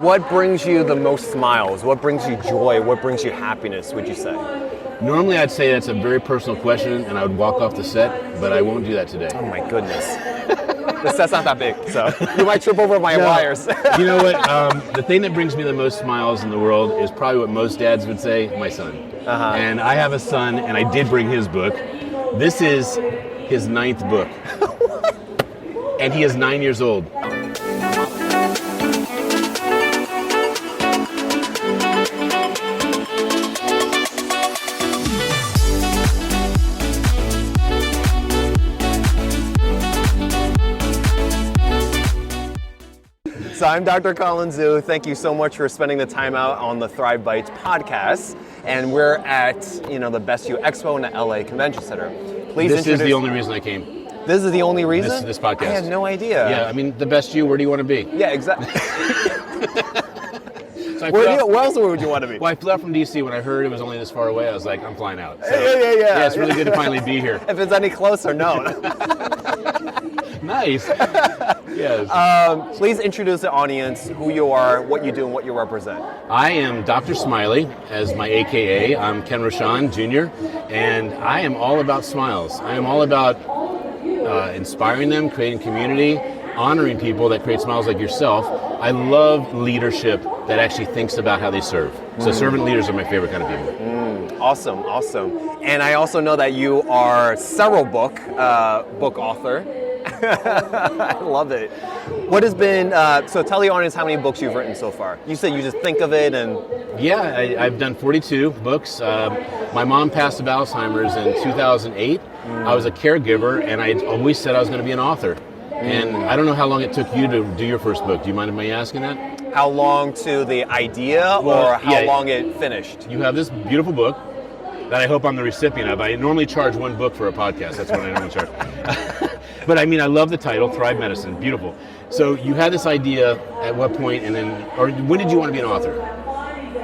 What brings you the most smiles? What brings you joy? What brings you happiness, would you say? Normally I'd say that's a very personal question and I would walk off the set, but I won't do that today. Oh my goodness. The set's not that big, so you might trip over my wires. You know what? The thing that brings me the most smiles in the world is probably what most dads would say, my son. And I have a son, and I did bring his book. This is his 9th book. And he is 9 years old. So I'm Dr. Colin Zhu. Thank you so much for spending the time out on the Thrive Bites podcast. And we're at, the Best You EXPO in the LA Convention Center. Please This is the only reason I came. This is the only reason? This podcast. I had no idea. Yeah, I mean, the Best You, where do you want to be? Yeah, exactly. So where else would you want to be? Well, I flew out from DC. When I heard it was only this far away, I was like, I'm flying out. So, Yeah. Yeah, it's really good to finally be here. If it's any closer, no. Nice. Yes. Please introduce the audience, who you are, what you do, and what you represent. I am Dr. Smiley, as my AKA. I'm Ken Rochon, Jr., and I am all about smiles. I am all about inspiring them, creating community, honoring people that create smiles like yourself. I love leadership that actually thinks about how they serve. So servant leaders are my favorite kind of people. Awesome. And I also know that you are several book author. I love it. What has been, so tell the audience how many books you've written so far. You said you just think of it and... Yeah, I've done 42 books. My mom passed of Alzheimer's in 2008. I was a caregiver and I always said I was going to be an author. And I don't know how long it took you to do your first book. Do you mind me asking that? How long to the idea or how long it finished? You have this beautiful book that I hope I'm the recipient of. I normally charge one book for a podcast. That's what I normally charge. But I mean, I love the title, Thrive Medicine. Beautiful. So you had this idea at what point, and then, or when did you want to be an author?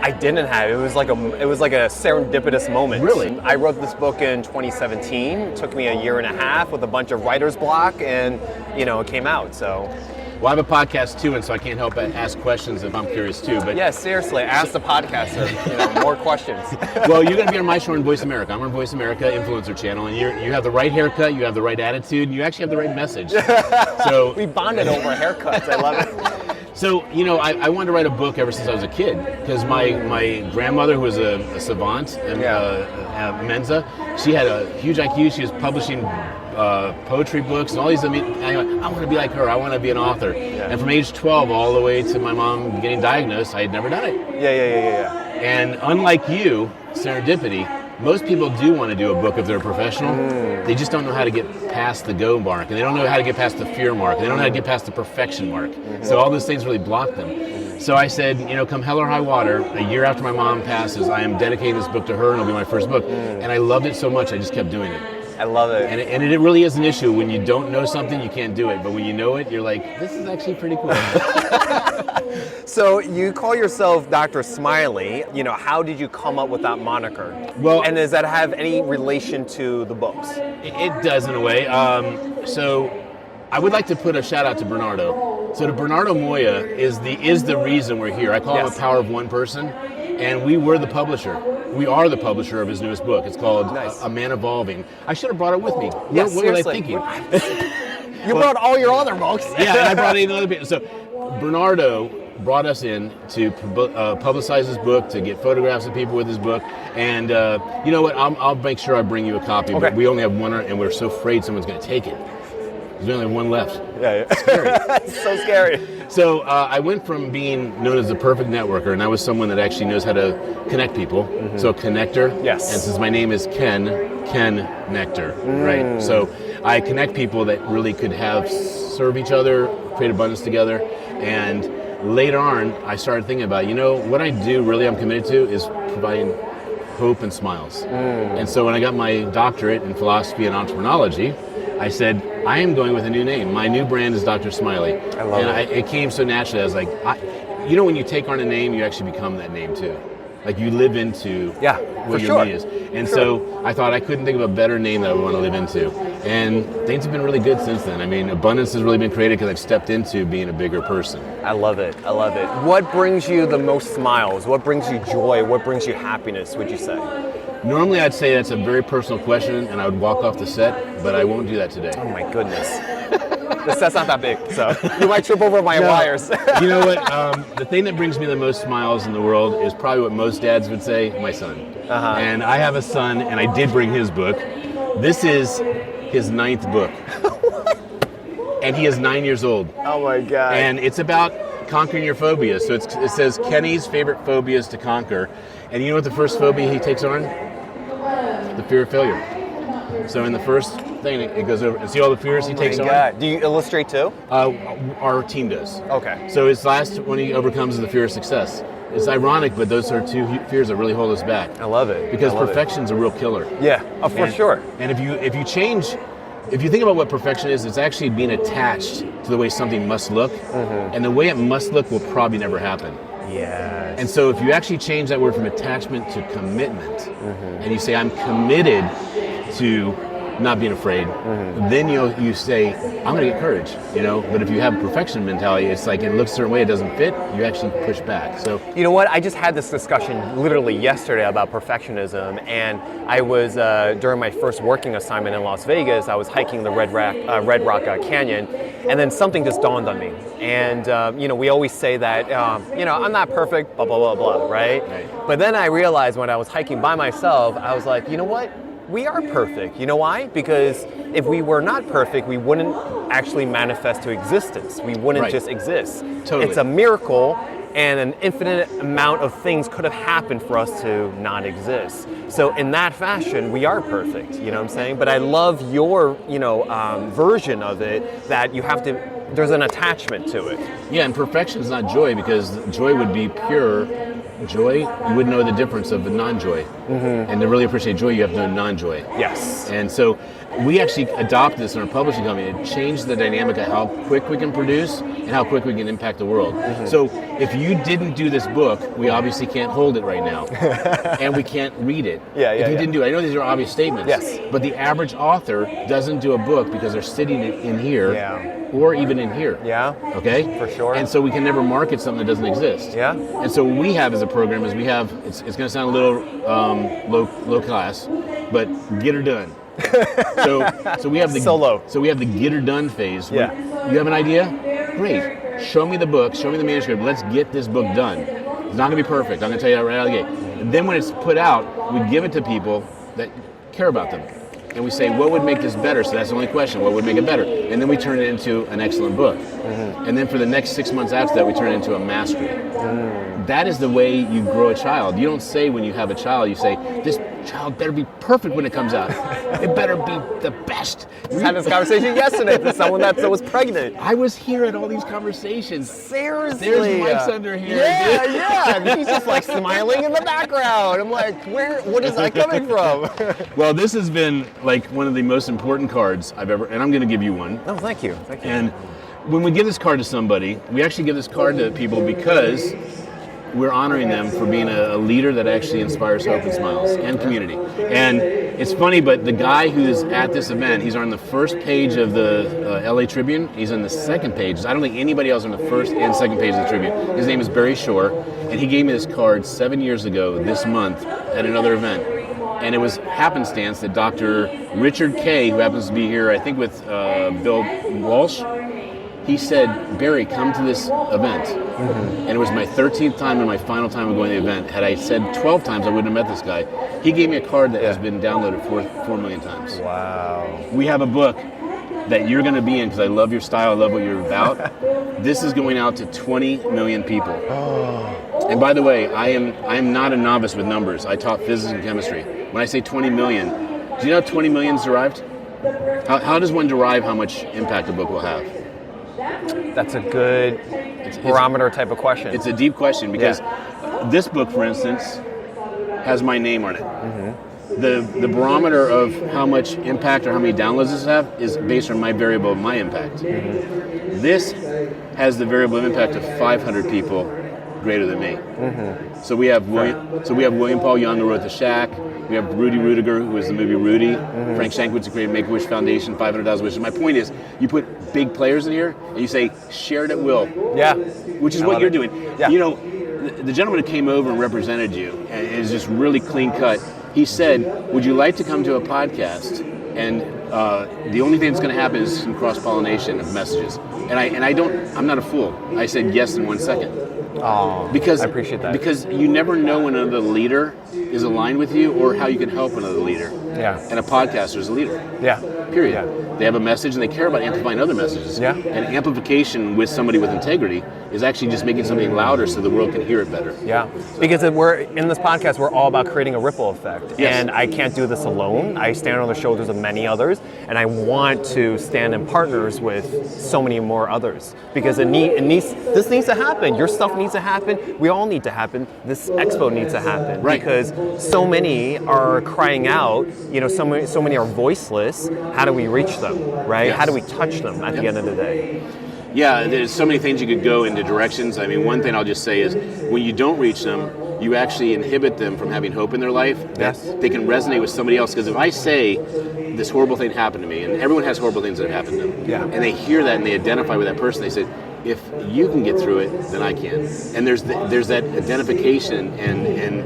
I didn't have. It was like a serendipitous moment. Really? I wrote this book in 2017. It took me a year and a half with a bunch of writer's block, and it came out. So. Well, I have a podcast too, and so I can't help but ask questions if I'm curious too. But yeah, seriously, ask the podcaster more questions. Well, you're going to be on my show on Voice America. I'm on Voice America Influencer Channel, and you have the right haircut, you have the right attitude, and you actually have the right message. So we bonded over haircuts. I love it. So, I wanted to write a book ever since I was a kid, because my grandmother, who was a savant at Mensa, she had a huge IQ. She was publishing poetry books and all these. I want to be like her. I want to be an author. Yeah. And from age 12 all the way to my mom getting diagnosed, I had never done it. Yeah. And unlike you, serendipity, most people do want to do a book if they're a professional. They just don't know how to get past the go mark, and they don't know how to get past the fear mark, and they don't know how to get past the perfection mark. So all those things really block them. So I said, come hell or high water, a year after my mom passes, I am dedicating this book to her, and it'll be my first book. And I loved it so much, I just kept doing it. I love it. And it really is an issue. When you don't know something, you can't do it. But when you know it, you're like, this is actually pretty cool. So you call yourself Dr. Smiley. How did you come up with that moniker? Well, and does that have any relation to the books? It does in a way. So I would like to put a shout out to Bernardo. So Bernardo Moya is the reason we're here. I call him a power of one person. And we were the publisher. We are the publisher of his newest book. It's called A Man Evolving. I should have brought it with me. Yes, what was I thinking? You brought all your other books. Yeah, and I brought in other people. So Bernardo brought us in to publicize his book, to get photographs of people with his book. And you know what? I'll make sure I bring you a copy. Okay. But we only have one, and we're so afraid someone's going to take it. There's only one left. Yeah. It's scary. It's so scary. So I went from being known as the perfect networker, and I was someone that actually knows how to connect people. So connector. Yes. And since my name is Ken Nectar, right? So I connect people that really could serve each other, create abundance together. And later on, I started thinking about, what I do really I'm committed to is providing hope and smiles. And so when I got my doctorate in philosophy and entrepreneurology, I said, I am going with a new name. My new brand is Dr. Smiley. I love it. It came so naturally. I was like, when you take on a name, you actually become that name too. Like you live into what your media is. And so I thought I couldn't think of a better name that I would want to live into. And things have been really good since then. I mean, abundance has really been created because I've stepped into being a bigger person. I love it. I love it. What brings you the most smiles? What brings you joy? What brings you happiness, would you say? Normally I'd say that's a very personal question and I would walk off the set, but I won't do that today. Oh my goodness. The set's not that big, so you might trip over my wires. You know what? The thing that brings me the most smiles in the world is probably what most dads would say, my son. And I have a son, and I did bring his book. This is his 9th book. And he is 9 years old. Oh my God. And it's about conquering your phobias. So it says Kenny's favorite phobias to conquer. And you know what the first phobia he takes on? The fear of failure. So in the first thing, it goes over. And see all the fears he takes on? Do you illustrate too? Our team does. Okay. So his last one he overcomes is the fear of success. It's ironic, but those are two fears that really hold us back. I love it. Because perfection's a real killer. Yeah, for sure. And if you think about what perfection is, it's actually being attached to the way something must look. And the way it must look will probably never happen. Yes. And so if you actually change that word from attachment to commitment, and you say, I'm committed to not being afraid, then you say, I'm going to get courage, But if you have a perfection mentality, it's like it looks a certain way, it doesn't fit, you actually push back. So you know what? I just had this discussion literally yesterday about perfectionism, and I was during my first working assignment in Las Vegas. I was hiking the Red Rock Canyon, and then something just dawned on me. And we always say that I'm not perfect, blah blah blah blah, right? But then I realized when I was hiking by myself, I was like, you know what? We are perfect. You know why? Because if we were not perfect, we wouldn't actually manifest to existence. We wouldn't just exist. Totally. It's a miracle, and an infinite amount of things could have happened for us to not exist. So in that fashion, we are perfect. You know what I'm saying? But I love your, version of it, that you have to, there's an attachment to it. Yeah, and perfection is not joy, because joy would be pure joy. You wouldn't know the difference of the non-joy. And to really appreciate joy, you have to know non-joy. Yes. And so we actually adopted this in our publishing company. It changed the dynamic of how quick we can produce and how quick we can impact the world. So if you didn't do this book, we obviously can't hold it right now. And we can't read it. If you didn't do it. I know these are obvious statements. Yes. But the average author doesn't do a book because they're sitting in here. Or even in here. Okay? For sure. And so we can never market something that doesn't exist. And so what we have as a program is it's going to sound a little low class, but get her done. so we have the So we have the get her done phase. You have an idea? Great. Show me the book. Show me the manuscript. Let's get this book done. It's not going to be perfect. I'm going to tell you that right out of the gate. And then when it's put out, we give it to people that care about them. And we say, what would make this better? So that's the only question. What would make it better? And then we turn it into an excellent book. And then for the next 6 months after that, we turn it into a mastery. That is the way you grow a child. You don't say when you have a child, you say, this child better be perfect when it comes out. It better be the best. We had this conversation yesterday with someone that was pregnant. I was here at all these conversations. Seriously. There's Mike's under here. Yeah. He's just like smiling in the background. I'm like, what is that coming from? Well, this has been like one of the most important cards I've ever, and I'm going to give you one. Oh, thank you. And when we give this card to somebody, we actually give this card to people because we're honoring them for being a leader that actually inspires hope and smiles and community. And it's funny, but the guy who's at this event, he's on the first page of the LA Tribune. He's on the second page. I don't think anybody else on the first and second page of the Tribune. His name is Barry Shore, and he gave me this card 7 years ago this month at another event. And it was happenstance that Dr. Richard Kay, who happens to be here, I think with Bill Walsh, he said, Barry, come to this event. And it was my 13th time and my final time of going to the event. Had I said 12 times, I wouldn't have met this guy. He gave me a card that has been downloaded 4 million times. Wow. We have a book that you're going to be in because I love your style, I love what you're about. This is going out to 20 million people. And by the way, I am not a novice with numbers. I taught physics and chemistry. When I say 20 million, do you know how 20 million is derived? How does one derive how much impact a book will have? That's a good barometer type of question. It's a deep question because this book, for instance, has my name on it. The barometer of how much impact or how many downloads this have is based on my variable of my impact. This has the variable of impact of 500 people greater than me. So we have William Paul Young, who wrote The Shack. We have Rudy Rudiger, who was the movie Rudy. Frank Shankwitz, who created Make-A-Wish Foundation, 500,000 Wishes. My point is, you put big players in here, and you say, share it at will. Yeah. Which is what you're doing. Yeah. You know, the gentleman who came over and represented you, and is just really clean cut, he said, would you like to come to a podcast? And the only thing that's going to happen is some cross-pollination of messages. And I'm not a fool. I said yes in 1 second. Oh, because I appreciate that. Because you never know when another leader is aligned with you or how you can help another leader. Yeah. And a podcaster is a leader. Yeah. Period. Yeah. They have a message and they care about amplifying other messages. Yeah. And amplification with somebody with integrity is actually just making something louder so the world can hear it better. Yeah. Because we're in this podcast, we're all about creating a ripple effect. Yes. And I can't do this alone. I stand on the shoulders of many others, and I want to stand in partners with so many more others. Because this needs to happen. Your stuff needs to happen. We all need to happen. This expo needs to happen. Right. Because so many are crying out. You know, so many are voiceless. How do we reach them? Right? Yes. How do we touch them at the end of the day? Yeah, there's so many things you could go into directions. I mean, one thing I'll just say is when you don't reach them, you actually inhibit them from having hope in their life. Yes. They can resonate with somebody else. Because if I say this horrible thing happened to me, and everyone has horrible things that have happened to them, Yeah. and they hear that and they identify with that person, they say, if you can get through it, then I can. And there's that identification and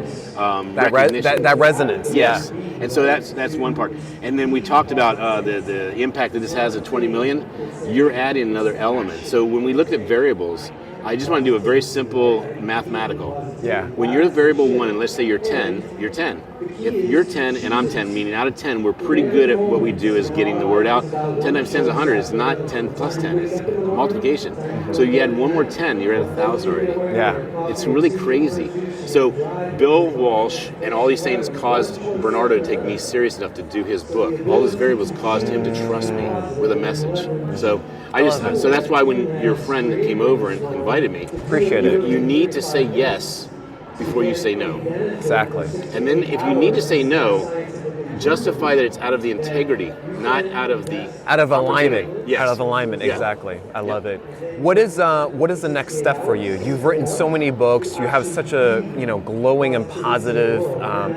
recognition. That resonance. Yes. Yeah. And so that's one part. And then we talked about the impact that this has at 20 million. You're adding another element. So when we looked at variables, I just want to do a very simple mathematical. Yeah. When you're variable 1 and let's say you're 10, you're 10. If you're 10 and I'm 10, meaning out of 10, we're pretty good at what we do is getting the word out. 10 times 10 is 100. It's not 10 plus 10. It's multiplication. So you add one more 10, you're at 1,000 already. Yeah. It's really crazy. So Bill Walsh and all these things caused Bernardo to take me serious enough to do his book. All those variables caused him to trust me with a message. So so that's why when your friend came over and invited me, Appreciate it. You need to say yes before you say no. Exactly. And then if you need to say no, justify that it's out of the integrity, not out of the alignment. Yes. Out of alignment, Yeah. exactly. I love it. What is the next step for you? You've written so many books. You have such a glowing and positive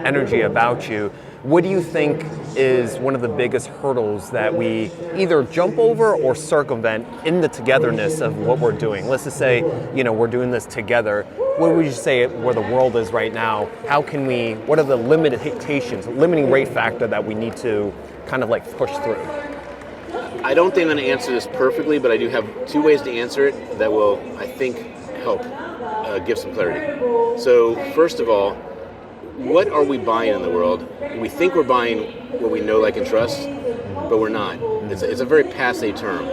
energy about you. What do you think is one of the biggest hurdles that we either jump over or circumvent in the togetherness of what we're doing? Let's just say, we're doing this together. What would you say where the world is right now? What are the limitations, limiting rate factor that we need to kind of like push through? I don't think I'm going to answer this perfectly, but I do have 2 ways to answer it that will, I think, help give some clarity. So first of all, what are we buying in the world? We think we're buying what we know, like, and trust, but we're not. It's a very passé term.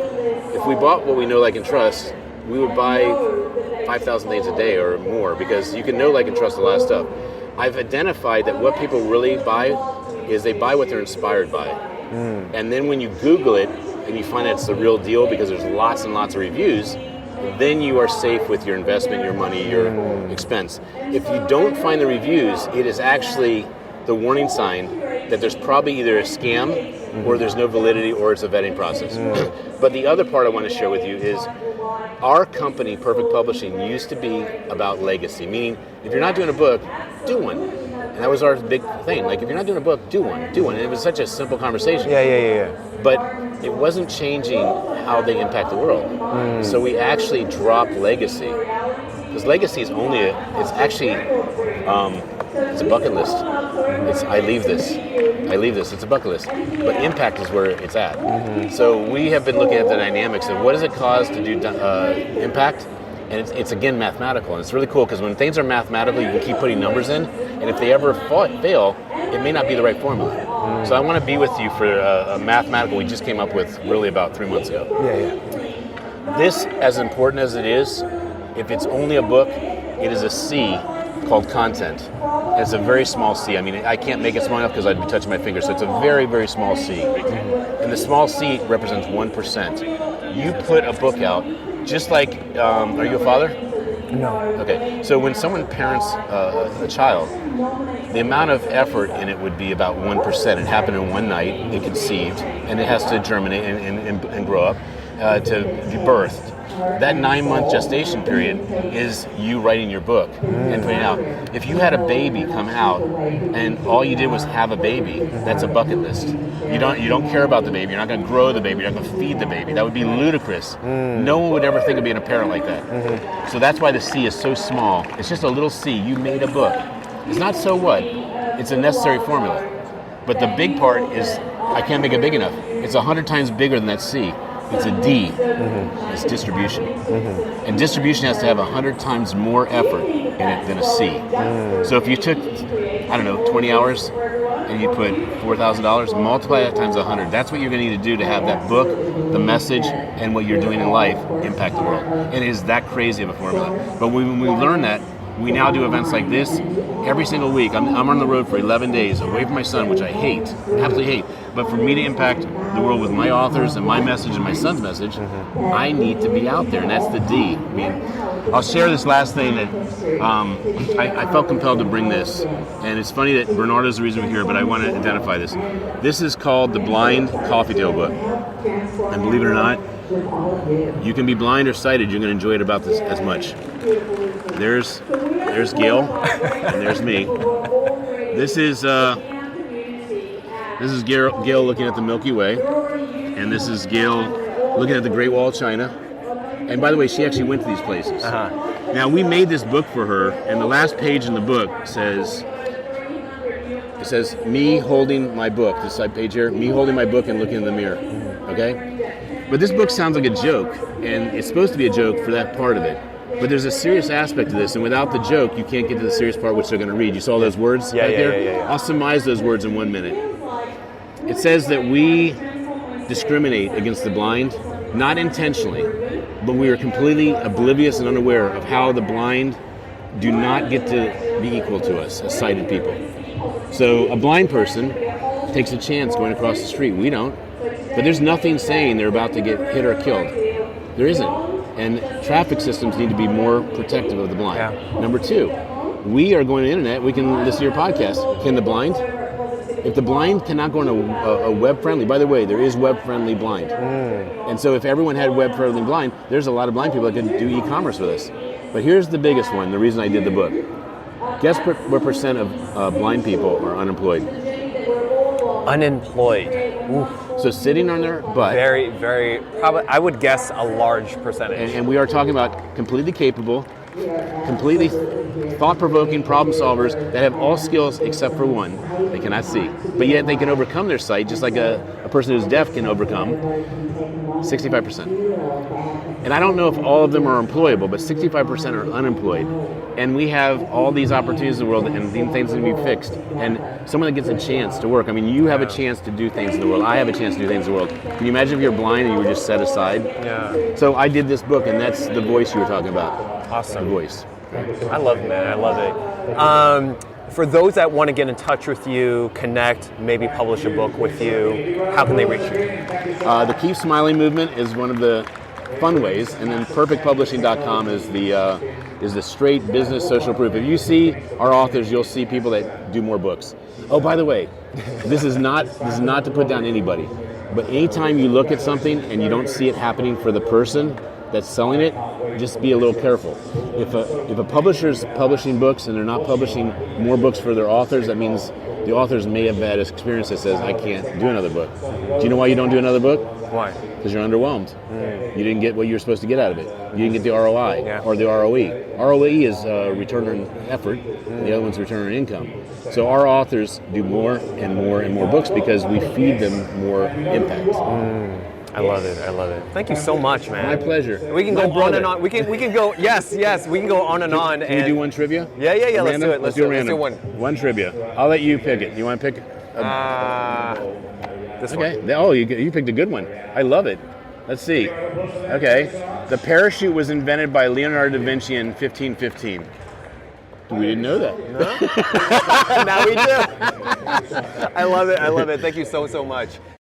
If we bought what we know, like, and trust, we would buy 5,000 things a day or more because you can know, like, and trust a lot of stuff. I've identified that what people really buy is they buy what they're inspired by. And then when you Google it and you find that it's the real deal because there's lots and lots of reviews, then you are safe with your investment, your money, your expense. If you don't find the reviews, it is actually the warning sign that there's probably either a scam or there's no validity or it's a vetting process. But the other part I want to share with you is our company, Perfect Publishing, used to be about legacy, meaning if you're not doing a book, do one. And that was our big thing. Like, if you're not doing a book, do one. And it was such a simple conversation. Yeah. But it wasn't changing how they impact the world. So we actually dropped legacy. Because legacy is it's a bucket list. I leave this, it's a bucket list. But impact is where it's at. So we have been looking at the dynamics of what does it cost to do impact? And it's again mathematical, and it's really cool because when things are mathematical, you can keep putting numbers in, and if they ever fail, it may not be the right formula. So I want to be with you for a mathematical we just came up with really about 3 months ago. Yeah. This, as important as it is, if it's only a book, it is a C called content. And it's a very small C. I mean, I can't make it small enough because I'd be touching my fingers, so it's a very, very small C. And the small C represents 1%. You put a book out, just like, are you a father? No. Okay, so when someone parents a child, the amount of effort in it would be about 1%. It happened in one night, it conceived, and it has to germinate and grow up to be birthed. that 9-month gestation period is you writing your book and putting it out. If you had a baby come out and all you did was have a baby, that's a bucket list. You don't care about the baby. You're not going to grow the baby. You're not going to feed the baby. That would be ludicrous. No one would ever think of being a parent like that. So that's why the C is so small. It's just a little C. You made a book. It's not so what. It's a necessary formula. But the big part is I can't make it big enough. It's 100 times bigger than that C. It's a D. It's distribution. And distribution has to have 100 times more effort in it than a C. So if you took, 20 hours and you put $4,000, multiply that times 100. That's what you're going to need to do to have that book, the message, and what you're doing in life impact the world. And it is that crazy of a formula. But when we learn that, we now do events like this every single week. I'm on the road for 11 days away from my son, which I hate, absolutely hate. But for me to impact the world with my authors and my message and my son's message, I need to be out there, and that's the D. I mean, I'll share this last thing that I felt compelled to bring this, and it's funny that Bernardo's the reason we're here, but I want to identify this. This is called the Blind Coffee Table Book, and believe it or not, you can be blind or sighted, you're going to enjoy it about this as much. There's Gail, and there's me. This is Gail looking at the Milky Way, and this is Gail looking at the Great Wall of China. And by the way, she actually went to these places. Now, we made this book for her, and the last page in the book says, me holding my book, this side page here, me holding my book and looking in the mirror, okay? But this book sounds like a joke, and it's supposed to be a joke for that part of it. But there's a serious aspect to this, and without the joke, you can't get to the serious part which they're going to read. You saw those words right there? Yeah. I'll surmise those words in 1 minute. It says that we discriminate against the blind, not intentionally, but we are completely oblivious and unaware of how the blind do not get to be equal to us as sighted people. So a blind person takes a chance going across the street. We don't. But there's nothing saying they're about to get hit or killed. There isn't. And traffic systems need to be more protective of the blind. Yeah. Number 2, we are going to the internet. We can listen to your podcast. Can the blind? If the blind cannot go on a web-friendly, by the way, there is web-friendly blind. And so if everyone had web-friendly blind, there's a lot of blind people that could do e-commerce with us. But here's the biggest one, the reason I did the book. Guess what percent of blind people are unemployed? Unemployed. Ooh. So sitting on their butt. Very, very, probably, I would guess a large percentage. And we are talking about completely capable, completely thought-provoking problem solvers that have all skills except for one. They cannot see. But yet they can overcome their sight just like a person who's deaf can overcome. 65%. And I don't know if all of them are employable, but 65% are unemployed. And we have all these opportunities in the world and these things need to be fixed. And someone that gets a chance to work. I mean, you have a chance to do things in the world. I have a chance to do things in the world. Can you imagine if you're blind and you were just set aside? Yeah. So I did this book, and that's the voice you were talking about. Awesome. The voice. I love it, man. I love it. For those that want to get in touch with you, connect, maybe publish a book with you, how can they reach you? The Keep Smiley movement is one of the fun ways, and then perfectpublishing.com is the straight business social proof. If you see our authors, you'll see people that do more books. Oh, by the way, this is not to put down anybody, but anytime you look at something and you don't see it happening for the person that's selling it, just be a little careful. If a publisher's publishing books and they're not publishing more books for their authors, that means the authors may have had an experience that says, I can't do another book. Do you know why you don't do another book? Why? Because you're underwhelmed. You didn't get what you were supposed to get out of it. You didn't get the ROI or the ROE. ROE is return on effort. The other one's return on income. So our authors do more and more and more books because we feed them more impact. I love it. I love it. Thank you so much, man. My pleasure. We can go on and on. We can go. Yes. We can go on and on. Can we do one trivia? Yeah. Let's do it. Let's do one. One trivia. I'll let you pick it. You want to pick? This one. Okay. Oh, you picked a good one. I love it. Let's see. Okay. The parachute was invented by Leonardo da Vinci in 1515. We didn't know that. No? Now we do. I love it. Thank you so much.